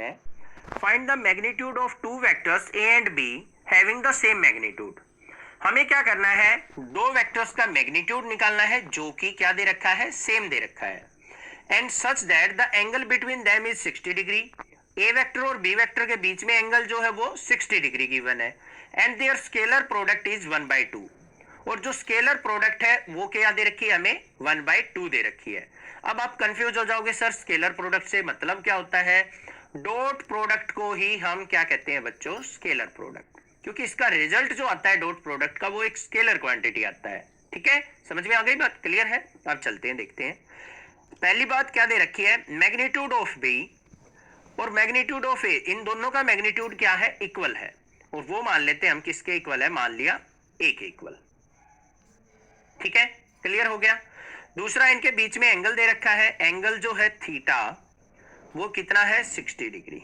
है find the magnitude of two vectors A and be having the same magnitude. हमें क्या करना है, दो वेक्टर्स का मैग्नीट्यूड निकालना है जो कि क्या दे रखा है, सेम दे रखा है, and such that the angle between them is 60 degree. A vector और बी वेक्टर के बीच में एंगल जो है वो 60 डिग्री गिवन है, and their scalar product is 1/2। और जो स्केलर प्रोडक्ट है वो क्या दे रखी है, हमें 1/2 दे रखी है। अब आप कंफ्यूज हो जाओगे, सर स्केलर प्रोडक्ट से मतलब क्या होता है। डॉट प्रोडक्ट को ही हम क्या कहते हैं बच्चों, स्केलर प्रोडक्ट, क्योंकि इसका रिजल्ट जो आता है डॉट प्रोडक्ट का वो एक स्केलर क्वांटिटी आता है। ठीक है, समझ में आ गई बात, क्लियर है। अब चलते हैं, देखते हैं। पहली बात क्या दे रखी है, मैग्नीट्यूड ऑफ बी और मैग्नीट्यूड ऑफ ए, इन दोनों का मैग्नीट्यूड क्या है, इक्वल है, और वो मान लेते हैं हम किसके इक्वल है, मान लिया ए के इक्वल। ठीक है, क्लियर हो गया। दूसरा, इनके बीच में एंगल दे रखा है, एंगल जो है थीटा वो कितना है, 60 डिग्री।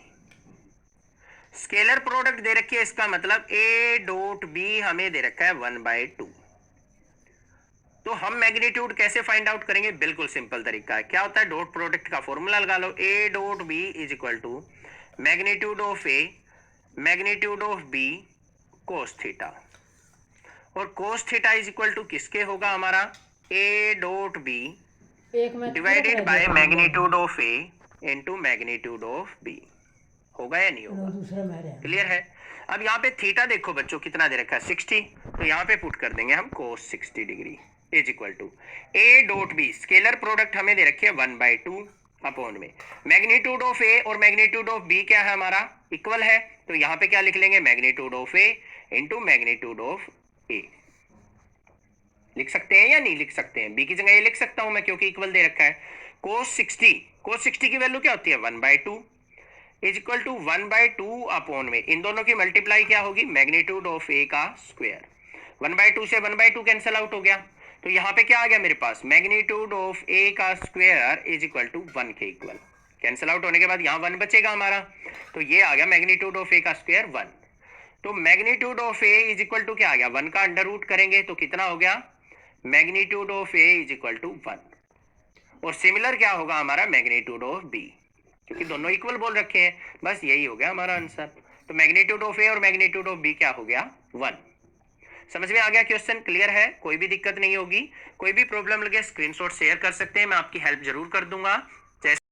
स्केलर प्रोडक्ट दे रखी है, इसका मतलब ए डॉट बी हमें दे रखा है 1/2। तो हम मैग्नीट्यूड कैसे फाइंड आउट करेंगे, बिल्कुल सिंपल तरीका है। क्या होता है, डॉट प्रोडक्ट का फॉर्मूला लगा लो, A dot B is equal to magnitude of A magnitude of B cos theta. और cos theta is equal to किसके होगा हमारा, A dot B divided by magnitude of A into magnitude of B. होगा या नहीं होगा, clear है। अब यहाँ पे थीटा देखो बच्चों कितना दे रखा है, 60, तो यहाँ पे पुट कर देंगे हम cos 60 degree is equal to A dot B, scalar product हमें दे रखी है 1/2 अपॉन में मैग्नीट्यूड ऑफ ए और मैग्नीट्यूड ऑफ बी क्या है हमारा, इक्वल है, तो यहाँ पे क्या लिख लेंगे, magnitude of A into magnitude of A. लिख सकते हैं या नहीं लिख सकते हैं, बी की जगह ये लिख सकता हूं मैं क्योंकि इक्वल दे रखा है। कोस 60 की वैल्यू क्या होती है, 1/2 इज इक्वल टू 1/2 अपॉन में इन दोनों की मल्टीप्लाई क्या होगी, मैग्नीट्यूड ऑफ ए का स्क्वायर। 1/2 से 1/2 कैंसिल आउट हो गया, तो यहाँ पे क्या आ गया मेरे पास, मैग्नीट्यूड ऑफ ए का स्क्वायर इज इक्वल टू 1 के इक्वल। कैंसिल आउट होने के बाद यहाँ 1 बचेगा हमारा, तो ये आ गया मैग्नीट्यूड ऑफ ए का स्क्वायर 1। तो magnitude of A is equal to क्या आ गया, 1 का अंडर रूट करेंगे तो कितना हो गया, magnitude of A is equal to 1। और सिमिलर क्या होगा हमारा, मैग्नीट्यूड ऑफ बी, क्योंकि दोनों इक्वल बोल रखे हैं, बस यही हो गया हमारा आंसर। तो मैग्नीट्यूड ऑफ ए और मैग्नीट्यूड ऑफ बी क्या हो गया, 1। समझ में आ गया क्वेश्चन, क्लियर है, कोई भी दिक्कत नहीं होगी। कोई भी प्रॉब्लम लगे स्क्रीनशॉट शेयर कर सकते हैं, मैं आपकी हेल्प जरूर कर दूंगा।